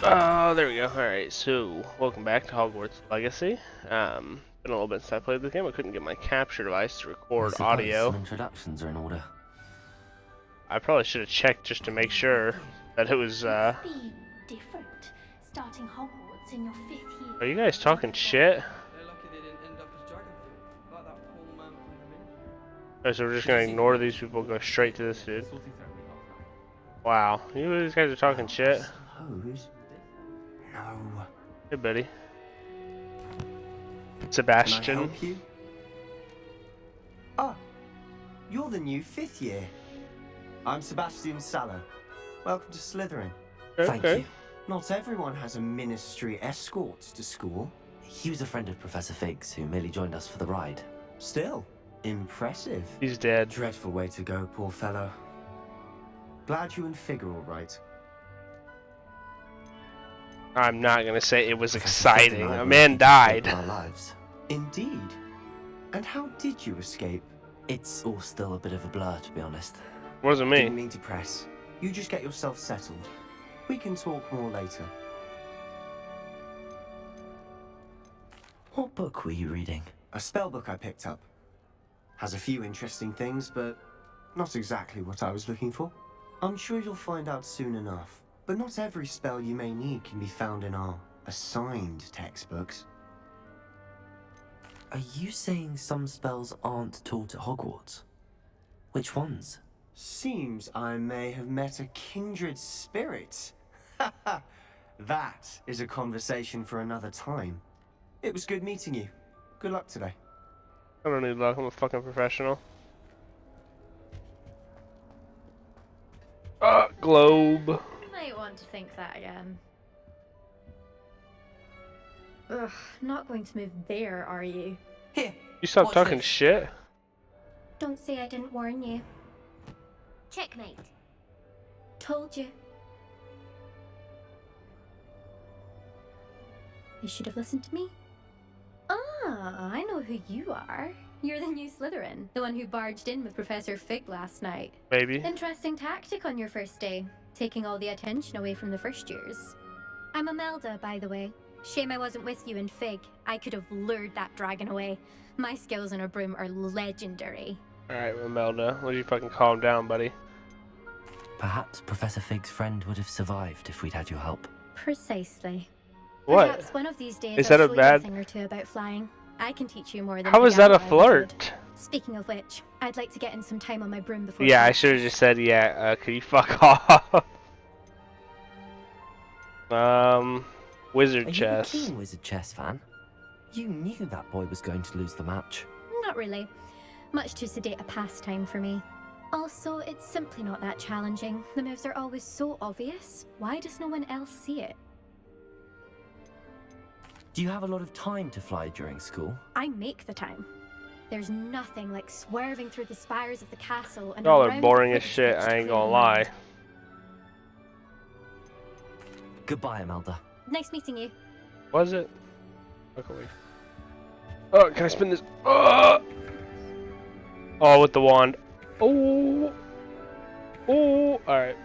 There we go. Alright, so welcome back to Hogwarts Legacy. Been a little bit since I played this game. I couldn't get my capture device to record audio. Some introductions are in order. I probably should have checked just to make sure that it was, Must be different, starting Hogwarts in your 5th year. Are you guys talking shit? They're lucky they didn't end up as dragonfly, like that poor man from the minute. Oh, so we're just gonna ignore these people, go straight to this dude. Wow, you guys are talking shit. Suppose. No. Hey, buddy. Can I Sebastian. help you? Ah, you're the new 5th year. I'm Sebastian Sallow. Welcome to Slytherin. Thank you. Not everyone has a ministry escort to school. He was a friend of Professor Fig's who merely joined us for the ride. Still, impressive. He's dead. Dreadful way to go, poor fellow. Glad you and Fig are all right. I'm not gonna say it was Professor Fig exciting. and I A were man lucky to died. escape our lives. Indeed. And how did you escape? It's all still a bit of a blur, to be honest. Wasn't Didn't me. mean to press. You just get yourself settled. We can talk more later. What book were you reading? A spell book I picked up. Has a few interesting things, but not exactly what I was looking for. I'm sure you'll find out soon enough. But not every spell you may need can be found in our assigned textbooks. Are you saying some spells aren't taught at Hogwarts? Which ones? Seems I may have met a kindred spirit. That is a conversation for another time. It was good meeting you. Good luck today. I don't need luck. I'm a fucking professional. Globe. You might want to think that again. Ugh, not going to move there, are you? Here. You stop Watch talking this. shit. Don't say I didn't warn you. Checkmate. Told you. You should have listened to me. Ah, I know who you are. You're the new Slytherin, the one who barged in with Professor Fig last night. Baby. Interesting tactic on your first day, taking all the attention away from the first years. I'm Imelda, by the way. Shame I wasn't with you in Fig. I could have lured that dragon away. My skills on a broom are legendary. Alright, Imelda. Would you fucking calm down, buddy? Perhaps Professor Fig's friend would have survived if we'd had your help. Precisely. What? Perhaps one of these days Is that I'll a show bad- you a thing or two about flying. I can teach you more than How is that a Fig ever could. flirt? Speaking of which, I'd like to get in some time on my broom before. Yeah, I class. should have just said, yeah, could you fuck off? Wizard Are chess. you a keen Wizard Chess fan? You knew that boy was going to lose the match. Not really. Much too sedate a pastime for me. Also, it's simply not that challenging. The moves are always so obvious. Why does no one else see it? Do you have a lot of time to fly during school? I make the time. There's nothing like swerving through the spires of the castle and Y'all are around the boring as Quidditch shit, pitch I to ain't clear gonna the lie. mind. Goodbye, Imelda. Nice meeting you. Was it? Look away. Oh, can I spin this? Oh, with the wand. Oh. Oh, alright.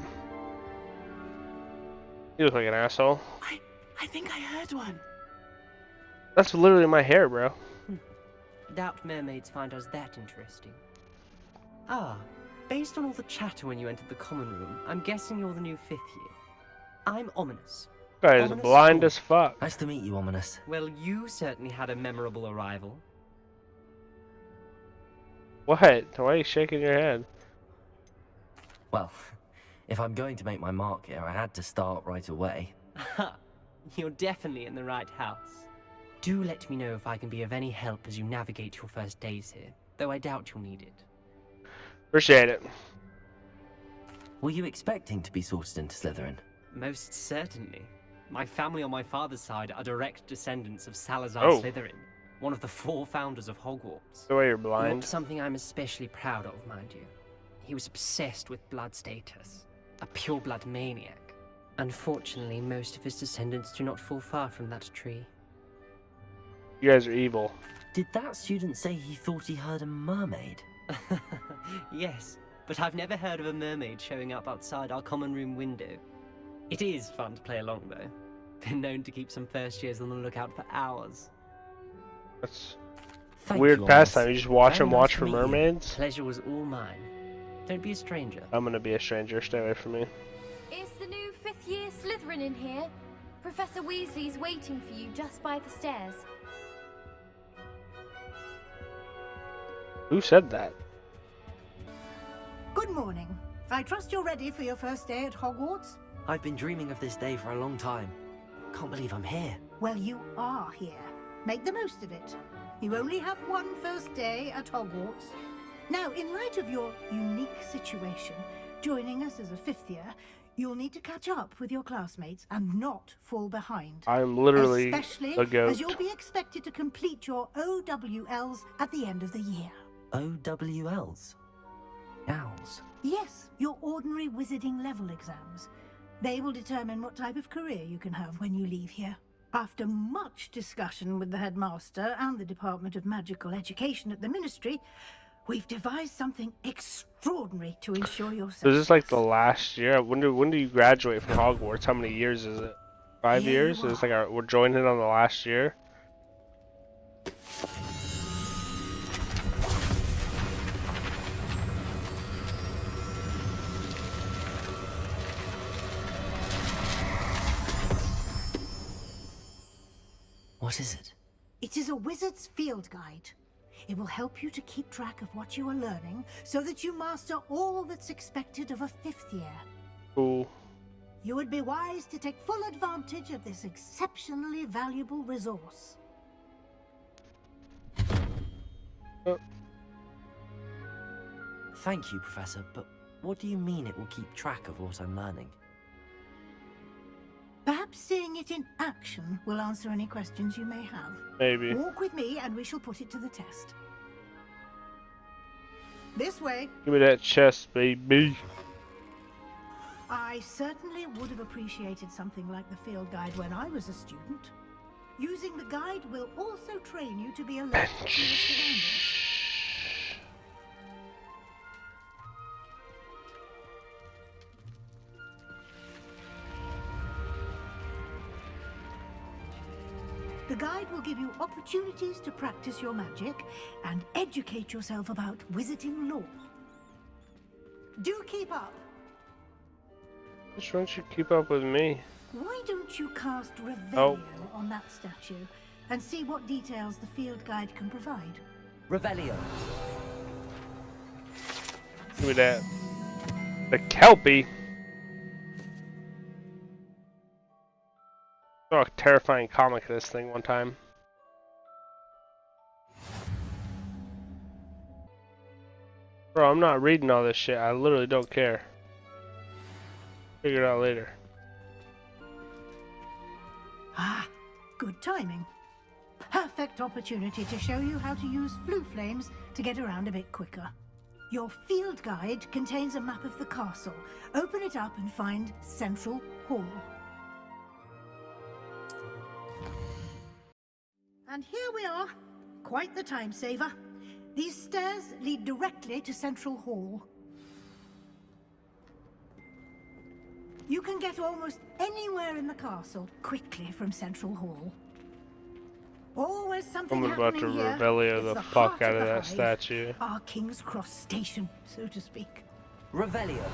You look like an asshole. I think I heard one. That's literally my hair, bro. Doubt mermaids find us that interesting. Ah, based on all the chatter when you entered the common room, I'm guessing you're the new 5th year. I'm Ominous. Guy is Ominous blind School. as fuck. Nice to meet you, Ominous. Well, you certainly had a memorable arrival. What? Why are you shaking your head? Well, if I'm going to make my mark here, I had to start right away. Ha! You're definitely in the right house. Do let me know if I can be of any help as you navigate your first days here, though I doubt you'll need it. Appreciate it. Were you expecting to be sorted into Slytherin? Most certainly. My family on my father's side are direct descendants of Salazar Oh. Slytherin, one of the 4 founders of Hogwarts. The way you're Not blind. something I'm especially proud of, mind you. He was obsessed with blood status, a pure-blood maniac. Unfortunately, most of his descendants do not fall far from that tree. You guys are evil. Did that student say he thought he heard a mermaid? Yes, but I've never heard of a mermaid showing up outside our common room window. It is fun to play along, though. Been known to keep some first years on the lookout for hours. That's Thank weird you, pastime. Alice. You just watch Very them nice watch to for meet you. mermaids. Pleasure was all mine. Don't be a stranger. I'm gonna be a stranger. Stay away from me. Is the new 5th year Slytherin in here? Professor Weasley's waiting for you just by the stairs. Who said that? Good morning. I trust you're ready for your first day at Hogwarts? I've been dreaming of this day for a long time. Can't believe I'm here. Well, you are here. Make the most of it. You only have one first day at Hogwarts. Now, in light of your unique situation, joining us as a 5th year, you'll need to catch up with your classmates and not fall behind. I'm literally Especially a goat. as you'll be expected to complete your OWLs at the end of the year. OWLs? Owls. Yes, your ordinary wizarding level exams. They will determine what type of career you can have when you leave here. After much discussion with the headmaster and the Department of Magical Education at the Ministry, we've devised something extraordinary to ensure your success. So this is like the last year. When do you graduate from Hogwarts? How many years is it? 5 Here years? you It's like we're joining on the last year. What is it? It is a wizard's field guide. It will help you to keep track of what you are learning so that you master all that's expected of a 5th year. Cool. You would be wise to take full advantage of this exceptionally valuable resource. Thank you, Professor, but what do you mean it will keep track of what I'm learning? Perhaps seeing it in action will answer any questions you may have. Maybe. Walk with me and we shall put it to the test. This way. Give me that chest, baby. I certainly would have appreciated something like the field guide when I was a student. Using the guide will also train you to be alert to your surroundings. The guide will give you opportunities to practice your magic and educate yourself about wizarding lore. Do keep up. Just why don't you keep up with me? Why don't you cast Revelio Oh. on that statue and see what details the field guide can provide? Revelio. Give me that. The Kelpie. Saw a terrifying comic of this thing one time. Bro, I'm not reading all this shit. I literally don't care. Figure it out later. Ah, good timing. Perfect opportunity to show you how to use flue flames to get around a bit quicker. Your field guide contains a map of the castle. Open it up and find Central Hall. And here we are. Quite the time saver. These stairs lead directly to Central Hall. You can get almost anywhere in the castle quickly from Central Hall. Always something I'm about to happening here. Revelio It's the heart fuck out of the that hive, statue. Our King's Cross station, so to speak. Revelio.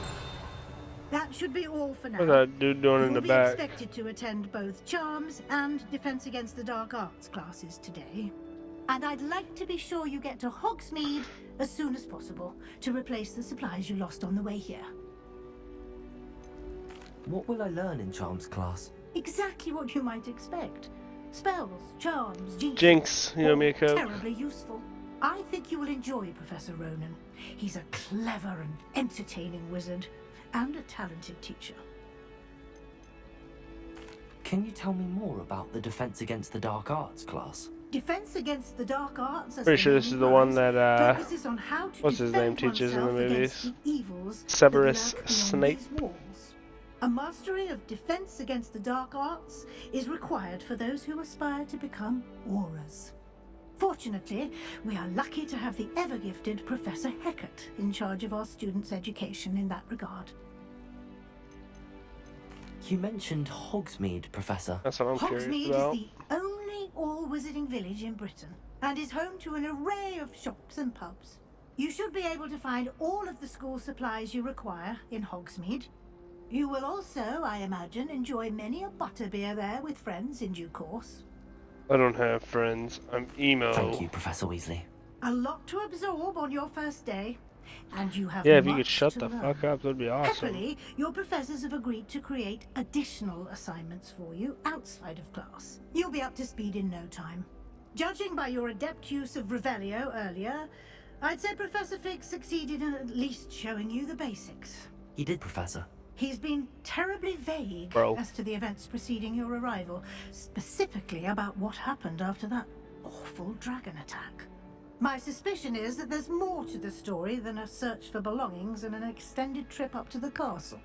That should be all for now. What's that dude doing in You'll the be back? expected to attend both Charms and Defense Against the Dark Arts classes today. And I'd like to be sure you get to Hogsmeade as soon as possible to replace the supplies you lost on the way here. What will I learn in Charms class? Exactly what you might expect. Spells, charms, Jinx, you know all me, Coke. terribly useful. I think you will enjoy Professor Ronan. He's a clever and entertaining wizard, and a talented teacher. Can you tell me more about the Defense Against the Dark Arts class? Defense Against the Dark Arts, as Pretty the sure this name is the one implies, that focuses on how to what's his name defend teaches in the oneself against movies? the evils Severus that lurk beyond Snape. these walls. A mastery of Defense Against the Dark Arts is required for those who aspire to become Aurors. Fortunately, we are lucky to have the ever-gifted Professor Hecat in charge of our students' education in that regard. You mentioned Hogsmeade, Professor. That's what I'm curious Hogsmeade about. is the only all-wizarding village in Britain and is home to an array of shops and pubs. You should be able to find all of the school supplies you require in Hogsmeade. You will also, I imagine, enjoy many a butterbeer there with friends in due course. I don't have friends. I'm emo. Thank you, Professor Weasley. A lot to absorb on your first day, and you have Yeah, if you could much shut to the learn. fuck up, that'd be awesome. Happily, your professors have agreed to create additional assignments for you outside of class. You'll be up to speed in no time. Judging by your adept use of Revelio earlier, I'd say Professor Fig succeeded in at least showing you the basics. He did, Professor. He's been terribly vague Bro. as to the events preceding your arrival, specifically about what happened after that awful dragon attack. My suspicion is that there's more to the story than a search for belongings and an extended trip up to the castle.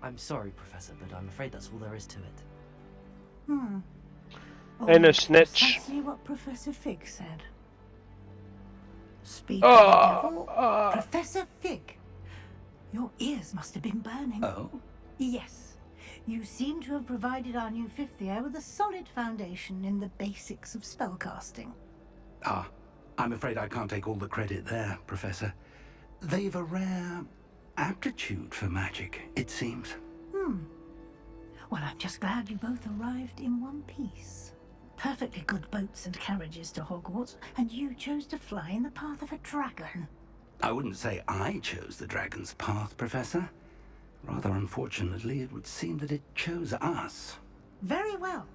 I'm sorry, Professor, but I'm afraid that's all there is to it. Ain't no Almost snitch. Precisely what Professor Fig said. Speaking of the devil, Professor Fig, your ears must have been burning. Oh? Yes. You seem to have provided our new fifth year with a solid foundation in the basics of spellcasting. Ah, I'm afraid I can't take all the credit there, Professor. They've a rare aptitude for magic, it seems. Well, I'm just glad you both arrived in one piece. Perfectly good boats and carriages to Hogwarts, and you chose to fly in the path of a dragon. I wouldn't say I chose the dragon's path, Professor. Rather unfortunately, it would seem that it chose us. Very well.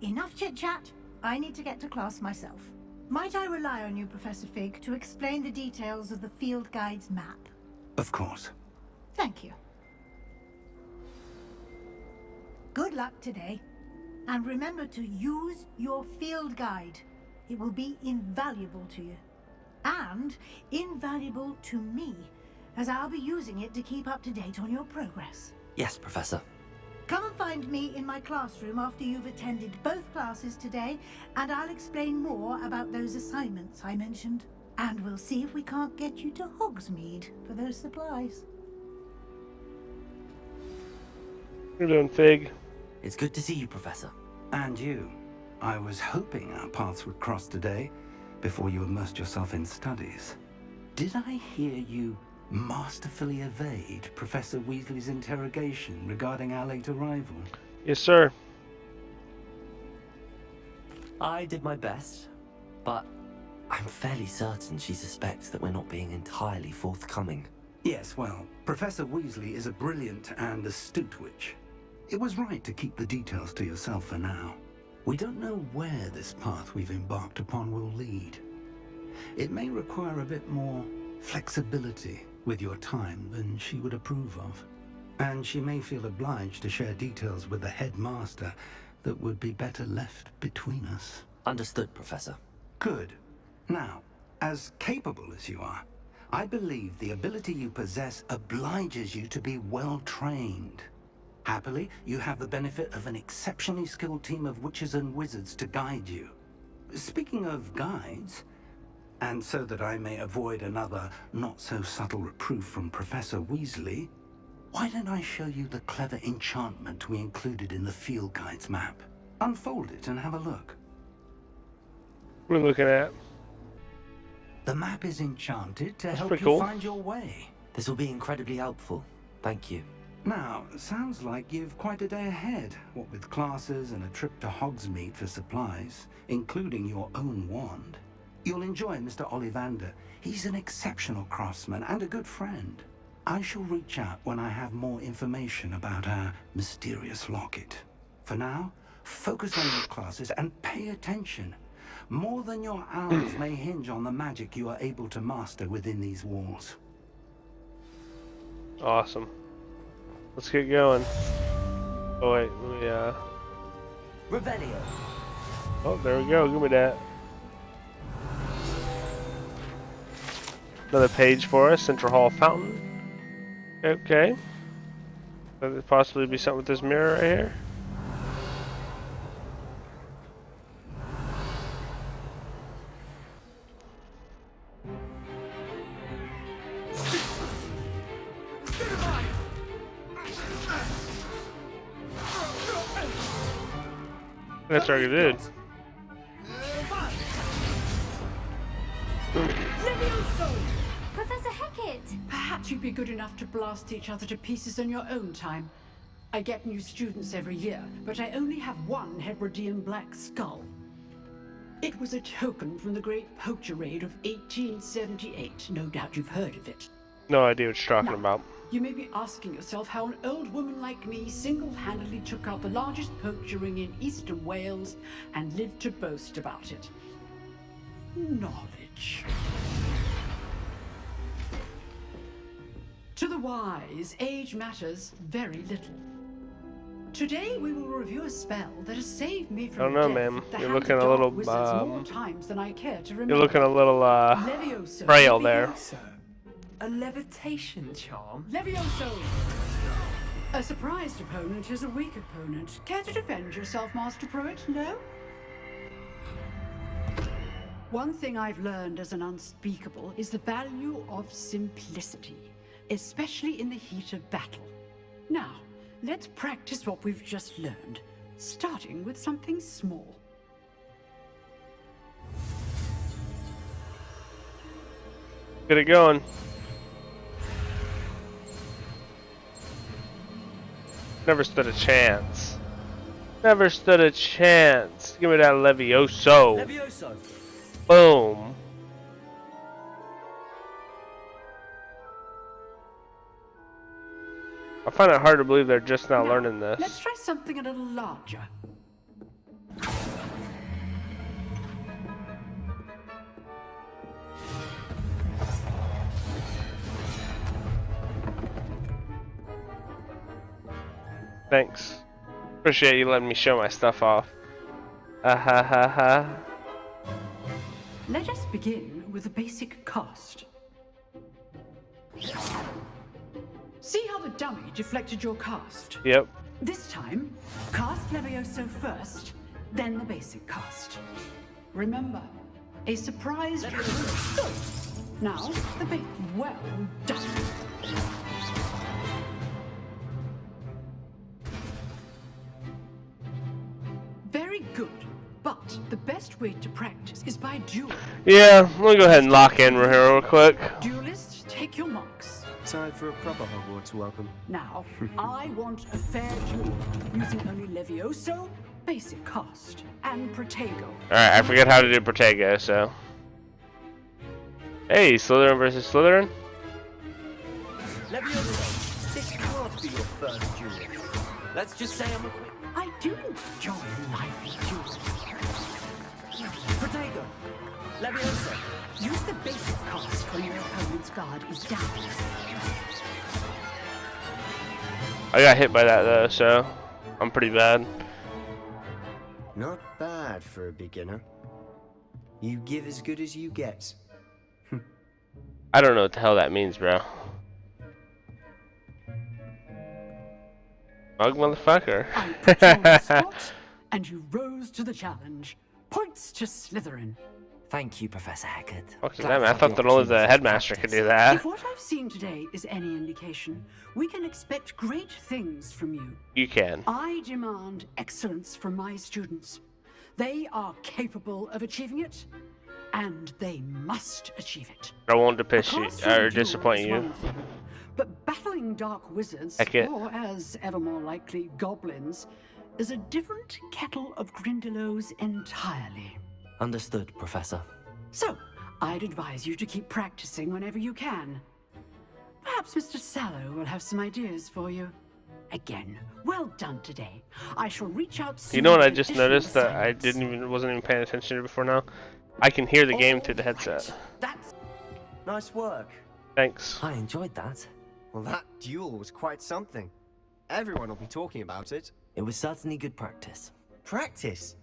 Enough chit-chat. I need to get to class myself. Might I rely on you, Professor Fig, to explain the details of the field guide's map? Of course. Thank you. Good luck today. And remember to use your field guide. It will be invaluable to you. And invaluable to me, as I'll be using it to keep up to date on your progress. Yes, Professor. Come and find me in my classroom after you've attended both classes today, and I'll explain more about those assignments I mentioned. And we'll see if we can't get you to Hogsmeade for those supplies. What are you doing, Fig? It's good to see you, Professor. And you. I was hoping our paths would cross today, before you immersed yourself in studies. Did I hear you masterfully evade Professor Weasley's interrogation regarding our late arrival? Yes, sir. I did my best, but I'm fairly certain she suspects that we're not being entirely forthcoming. Yes, well, Professor Weasley is a brilliant and astute witch. It was right to keep the details to yourself for now. We don't know where this path we've embarked upon will lead. It may require a bit more flexibility with your time than she would approve of. And she may feel obliged to share details with the headmaster that would be better left between us. Understood, Professor. Good. Now, as capable as you are, I believe the ability you possess obliges you to be well trained. Happily, you have the benefit of an exceptionally skilled team of witches and wizards to guide you. Speaking of guides, and so that I may avoid another not-so-subtle reproof from Professor Weasley, why don't I show you the clever enchantment we included in the field guide's map? Unfold it and have a look. What are we looking at? The map is enchanted to help you pretty cool. find your way. This will be incredibly helpful. Thank you. Now, sounds like you've quite a day ahead, what with classes and a trip to Hogsmeade for supplies, including your own wand. You'll enjoy Mr. Ollivander. He's an exceptional craftsman and a good friend. I shall reach out when I have more information about our mysterious locket. For now, focus on your classes and pay attention. More than your hours may hinge on the magic you are able to master within these walls. Awesome. Let's get going. Oh wait, let me Revelio. Oh, there we go. Give me that. Another page for us. Central Hall Fountain. Okay. Could there possibly be something with this mirror right here? That's already did. Professor Hecat! Perhaps you'd be good enough to blast each other to pieces in your own time. I get new students every year, but I only have one Hebridean black skull. It was a token from the Great Poacher Raid of 1878. No doubt you've heard of it. No idea what you're talking about. You may be asking yourself how an old woman like me single-handedly took out the largest poacher ring in eastern Wales and lived to boast about it. Knowledge. To the wise, age matters very little. Today we will review a spell that has saved me from I don't know, death ma'am. at the You're hands looking of a little, dark wizards more times than I care to remember. You're looking a little, Levioso. frail there. A levitation charm? Levioso! A surprised opponent is a weak opponent. Care to defend yourself, Master Pruitt? No? One thing I've learned as an unspeakable is the value of simplicity, especially in the heat of battle. Now, let's practice what we've just learned, starting with something small. Get it going. Never stood a chance. Never stood a chance. Give me that Levioso. Levioso. Boom. I find it hard to believe they're just now learning this. Let's try something a little larger. Thanks. Appreciate you letting me show my stuff off. Ha ha ha. Let us begin with the basic cast. See how the dummy deflected your cast? Yep. This time, cast Levioso first, then the basic cast. Remember, a surprise. Now, the bait. Well done. Very good, but the best way to practice is by duel. Yeah, let me go ahead and lock in here real quick. Duelists, take your marks. Time for a proper Hogwarts welcome. Now, I want a fair duel, using only Levioso, basic cast, and Protego. Alright, I forget how to do Protego, so. Hey, Slytherin versus Slytherin? Levioso, this can't be your first duel. Let's just say I'm equipped. I do enjoy lively duels. Protego, Levioso. Use the basic cast when your opponent's guard is down. I got hit by that though, so I'm pretty bad. Not bad for a beginner. You give as good as you get. I don't know what the hell that means, bro. Mug motherfucker. I put you on the spot, and you rose to the challenge. Points to Slytherin. Thank you, Professor Hecat. Fuck is that, man? I thought that only the headmaster could do that. If what I've seen today is any indication, we can expect great things from you. You can. I demand excellence from my students. They are capable of achieving it, and they must achieve it. I won't depict you Classroom or duel disappoint is you. one thing, but battling dark wizards, Heck it. or as ever more likely, goblins, is a different kettle of Grindylows entirely. Understood, Professor. So, I'd advise you to keep practicing whenever you can. Perhaps Mr. Sallow will have some ideas for you. Again, well done today. I shall reach out soon. You know what I with just additional noticed that I assignments. wasn't even paying attention to before now? I can hear the game through the headset. That's Nice work. Thanks. I enjoyed that. Well, that duel was quite something. Everyone will be talking about it. It was certainly good practice. Practice?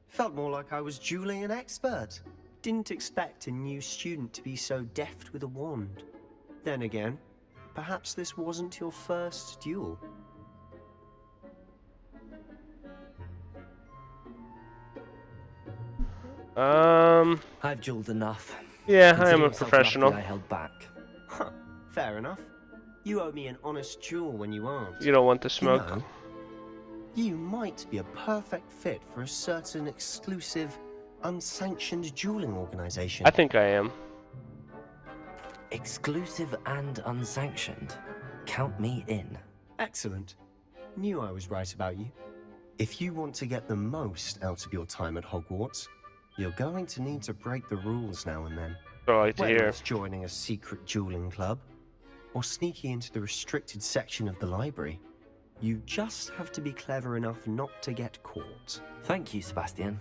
Felt more like I was dueling an expert. Didn't expect a new student to be so deft with a wand. Then again, perhaps this wasn't your first duel. I've dueled enough. Yeah, I am Consider a myself professional. lucky I held back. Huh, fair enough. You owe me an honest duel when you aren't. You don't want the You smoke. know, You might be a perfect fit for a certain exclusive, unsanctioned dueling organization. I think I am. Exclusive and unsanctioned. Count me in. Excellent. Knew I was right about you. If you want to get the most out of your time at Hogwarts, you're going to need to break the rules now and then. So I like to Whether hear. it's joining a secret dueling club, or sneaking into the restricted section of the library. You just have to be clever enough not to get caught. Thank you, Sebastian.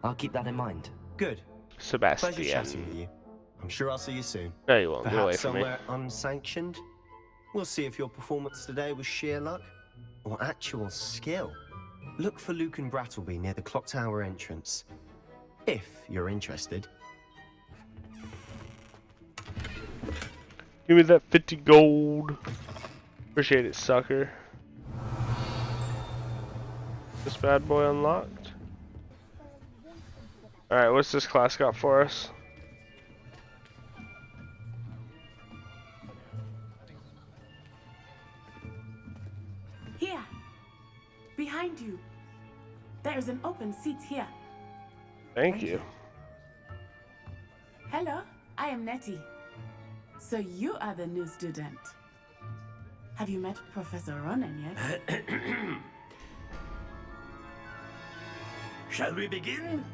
I'll keep that in mind. Good. Pleasure Sebastian. chatting with you. I'm sure I'll see you soon. No, you won't. Get away Perhaps from me. somewhere unsanctioned. We'll see if your performance today was sheer luck or actual skill. Look for Luke and Brattleby near the clock tower entrance. If you're interested. Give me that 50 gold. Appreciate it, sucker. This bad boy unlocked. Alright, what's this class got for us? Here, behind you. There is an open seat here. Thank you. Hello, I am Nettie. So you are the new student. Have you met Professor Ronan yet? Shall we begin?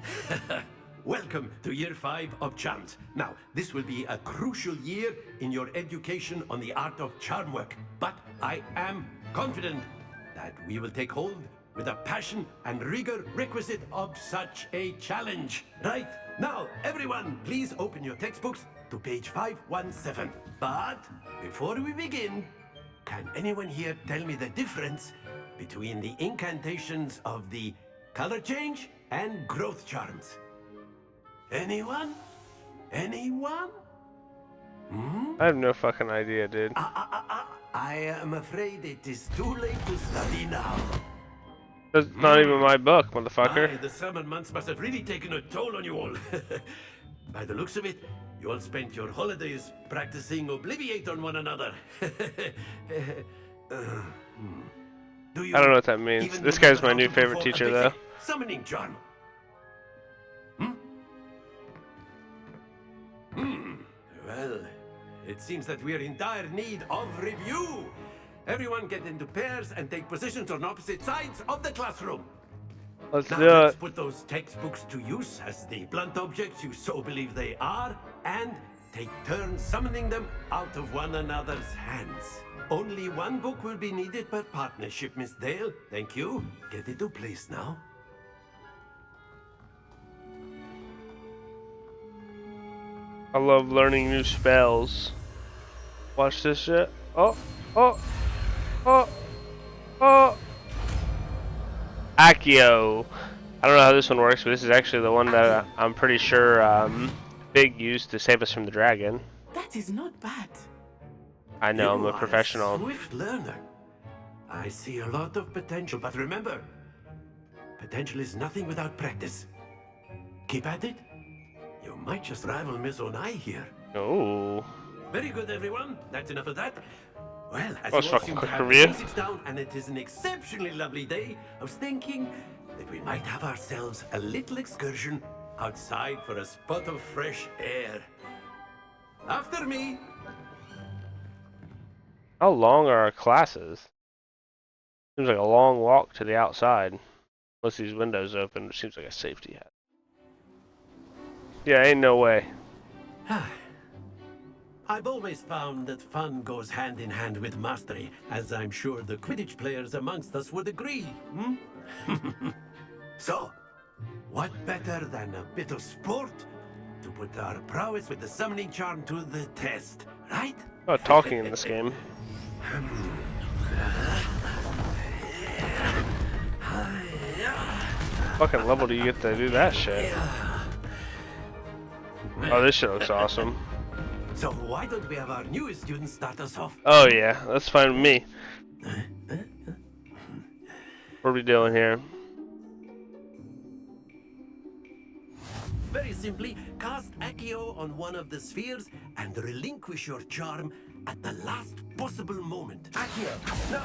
Welcome to Year 5 of Charms. Now, this will be a crucial year in your education on the art of charm work, but I am confident that we will take hold with the passion and rigor requisite of such a challenge. Right, now, everyone, please open your textbooks to page 517. But before we begin, can anyone here tell me the difference between the incantations of the color change and growth charms? Anyone? Anyone? I have no fucking idea, dude. I am afraid it is too late to study now. That's not even my book, motherfucker. The summer months must have really taken a toll on you all. By the looks of it, you all spent your holidays practicing Obliviate on one another. Do you I don't know what that means. This guy's my new favorite teacher, though. Summoning charm. Well, it seems that we are in dire need of review. Everyone get into pairs and take positions on opposite sides of the classroom. Let's Now do let's it. put those textbooks to use as the blunt objects you so believe they are, and take turns summoning them out of one another's hands. Only one book will be needed per partnership, Miss Dale. Thank you. Get into place now. I love learning new spells. Watch this shit. Oh, oh, oh, oh. Accio. I don't know how this one works, but this is actually the one that I'm pretty sure Big used to save us from the dragon. That is not bad. I know, I'm You a are professional. Swift learner. I see a lot of potential, but remember, potential is nothing without practice. Keep at it. You might just rival Miss Onai here. Oh. Very good, everyone. That's enough of that. Well, as That was you all fucking seem to quick have the review. basics down, and it is an exceptionally lovely day, I was thinking that we might have ourselves a little excursion outside for a spot of fresh air. After me. How long are our classes? Seems like a long walk to the outside. Unless these windows open, which seems like a safety hat. Yeah, ain't no way. I've always found that fun goes hand in hand with mastery, as I'm sure the Quidditch players amongst us would agree. So, what better than a bit of sport to put our prowess with the summoning charm to the test, right? Oh, talking in this game. Fucking level do you get to do that shit? Oh, this shit looks awesome. So why don't we have our newest student start us off? Oh yeah, that's fine with me. What are we doing here? Very simply, cast Accio on one of the spheres and relinquish your charm at the last possible moment. Accio! Now,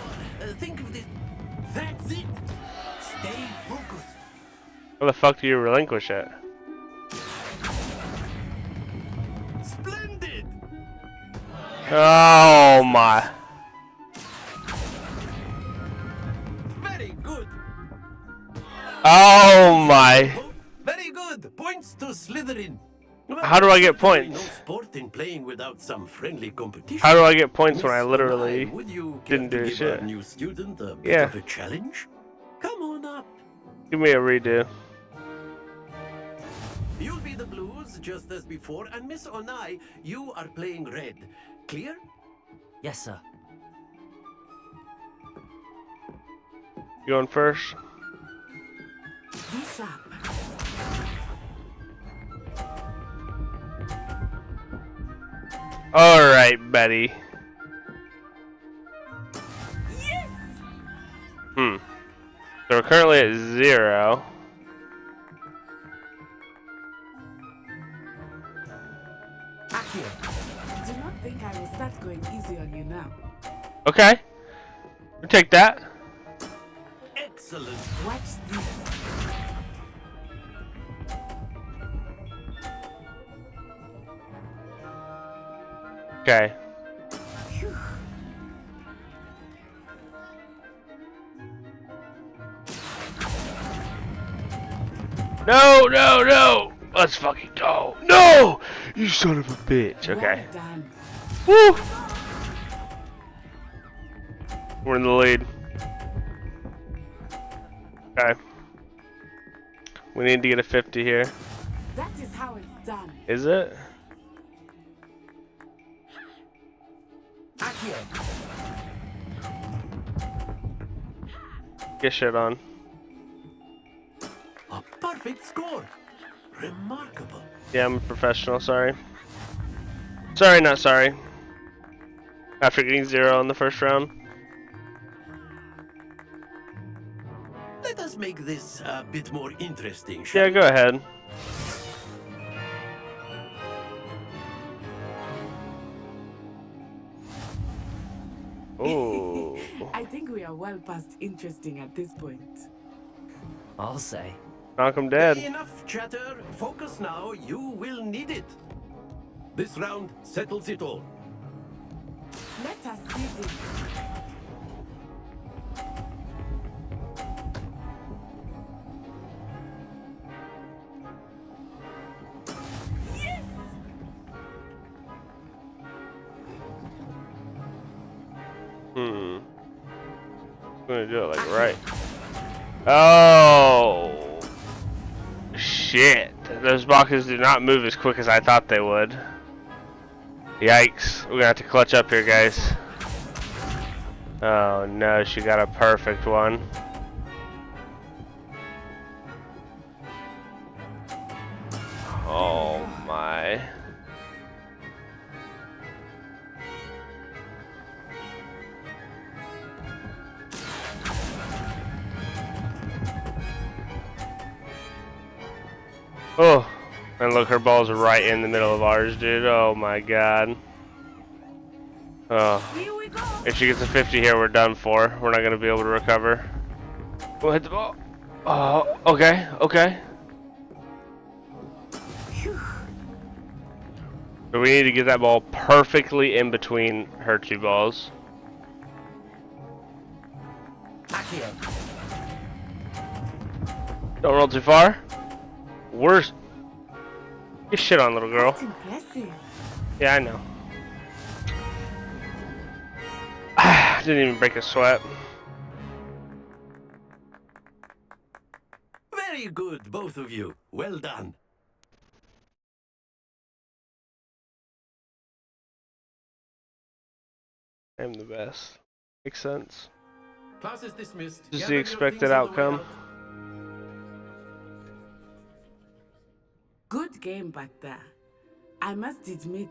think of this... That's it. Stay focused. Where the fuck do you relinquish it? Splendid. Oh my. Very good. Oh my. Very good. Points to Slytherin. Well, How do I get certainly points? No sport in playing without some friendly competition. How do I get points when I Miss literally Onai, would you care didn't to do give shit? our new student a bit Yeah. of a challenge? Come on up. Give me a redo. You'll be the blues just as before, and Miss Onai, you are playing red. Clear? Yes, sir. You going first? Be sharp. Alright, Betty. Yes! So we're currently at 0. Akio, do not think I will start going easy on you now. Okay. We'll take that. Excellent. Watch this. Okay. Phew. No, no, no! Let's fucking go. No! You son of a bitch. Okay. Well done. Woo! We're in the lead. Okay. We need to get a 50 here. That is how it's done. Is it? Akio. Get shit on. A perfect score. Remarkable. Yeah, I'm a professional, sorry. Sorry, not sorry. After getting 0 in the first round. Let us make this a bit more interesting, shall Yeah, go ahead. Oh. I think we are well past interesting at this point. I'll say. Knock him dead. Enough chatter. Focus now. You will need it. This round settles it all. Let us see this. Yes! I'm gonna do it like right. Oh shit! Those boxes do not move as quick as I thought they would. Yikes! We're gonna have to clutch up here, guys. Oh no, she got a perfect one. Oh my. Oh, and look, her ball's right in the middle of ours, dude. Oh my god. Oh. Here we go. If she gets a 50 here, we're done for. We're not going to be able to recover. Go hit the ball. Oh, okay, okay. Phew. So we need to get that ball perfectly in between her two balls. Akio. Don't roll too far. Worse. Get shit on, little girl. That's impressive. Yeah, I know. Didn't even break a sweat. Very good, both of you. Well done. I'm the best. Makes sense. Class is dismissed. This is Gather the your expected things on the way outcome. out. Good game back there. I must admit,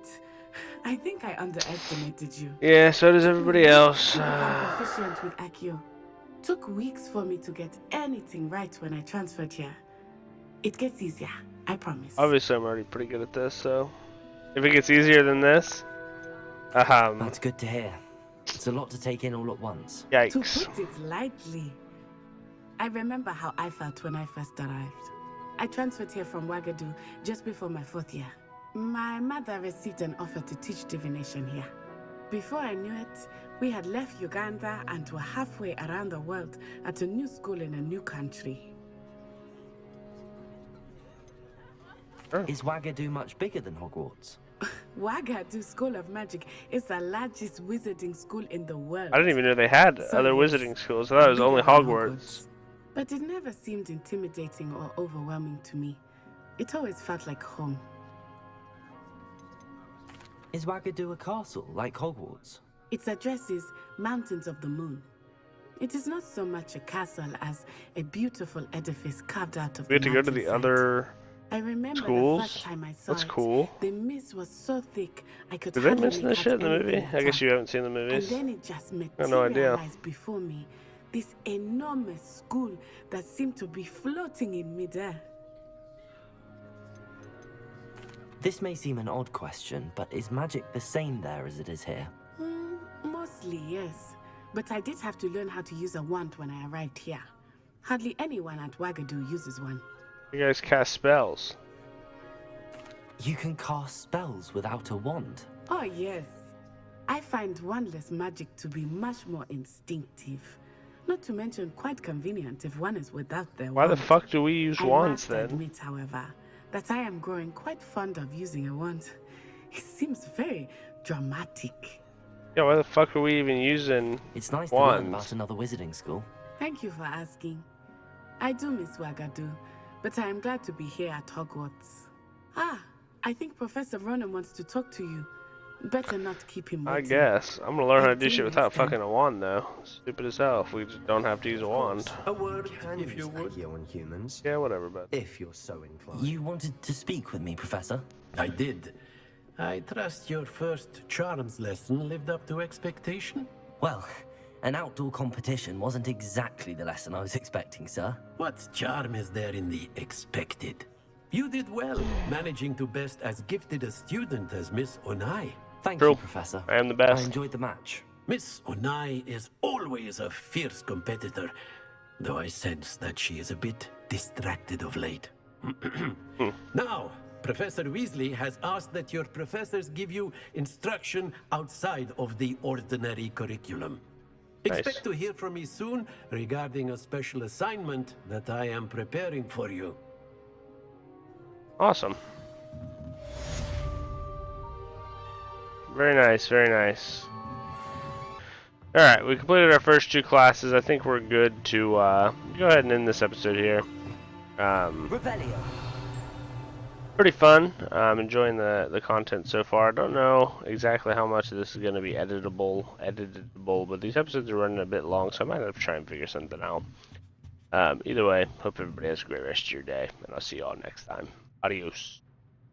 I think I underestimated you. Yeah, so does everybody else. To become proficient with Akio. Took weeks for me to get anything right when I transferred here. It gets easier, I promise. Obviously, I'm already pretty good at this, so if it gets easier than this, That's good to hear. It's a lot to take in all at once. To yikes. put it lightly. I remember how I felt when I first arrived. I transferred here from Wagadu just before my 4th year. My mother received an offer to teach divination here. Before I knew it, we had left Uganda and were halfway around the world at a new school in a new country. Is Wagadu much bigger than Hogwarts? Wagadu School of Magic is the largest wizarding school in the world. I didn't even know they had other wizarding schools. I thought it was only Hogwarts. But it never seemed intimidating or overwhelming to me. It always felt like home. Is Wagadu a castle, like Hogwarts? Its address is Mountains of the Moon. It is not so much a castle as a beautiful edifice carved out of We had to go to the other I remember schools? the first time I saw That's it, cool. the mist was so thick I could Did they hardly mention make this shit out in the movie? anything I at guess all. you haven't seen the movies. And then it just I have no idea. materialized before me. This enormous school that seemed to be floating in midair. This may seem an odd question, but is magic the same there as it is here? Mostly, yes. But I did have to learn how to use a wand when I arrived here. Hardly anyone at Wagadu uses one. You guys cast spells. You can cast spells without a wand? Oh, yes. I find wandless magic to be much more instinctive. Not to mention quite convenient if one is without their Why wand. the fuck do we use wands I then? must admit, however, that I am growing quite fond of using a wand. It seems very dramatic. Yeah, why the fuck are we even using It's nice wands? to learn about another wizarding school. Thank you for asking. I do miss Wagadu, but I am glad to be here at Hogwarts. I think Professor Ronan wants to talk to you. Better not keep him waiting. I guess. I'm gonna learn how to do shit without next time. fucking a wand though. Stupid as hell if we just don't have to use a wand. A word, Can if you use would. Accio on humans, Yeah, whatever, but if you're so inclined. You wanted to speak with me, Professor? I did. I trust your first charms lesson lived up to expectation? Well, an outdoor competition wasn't exactly the lesson I was expecting, sir. What charm is there in the expected? You did well, managing to best as gifted a student as Miss Onai. Thank True. you, Professor. I am the I best. enjoyed the match. Miss Onai is always a fierce competitor, though I sense that she is a bit distracted of late. Now, Professor Weasley has asked that your professors give you instruction outside of the ordinary curriculum. Expect to hear from me soon regarding a special assignment that I am preparing for you. Awesome. Very nice, very nice. Alright, we completed our first 2 classes. I think we're good to go ahead and end this episode here. Revelio. Pretty fun. I'm enjoying the content so far. I don't know exactly how much of this is going to be editable, but these episodes are running a bit long, so I might have to try and figure something out. Either way, hope everybody has a great rest of your day, and I'll see you all next time. Adios.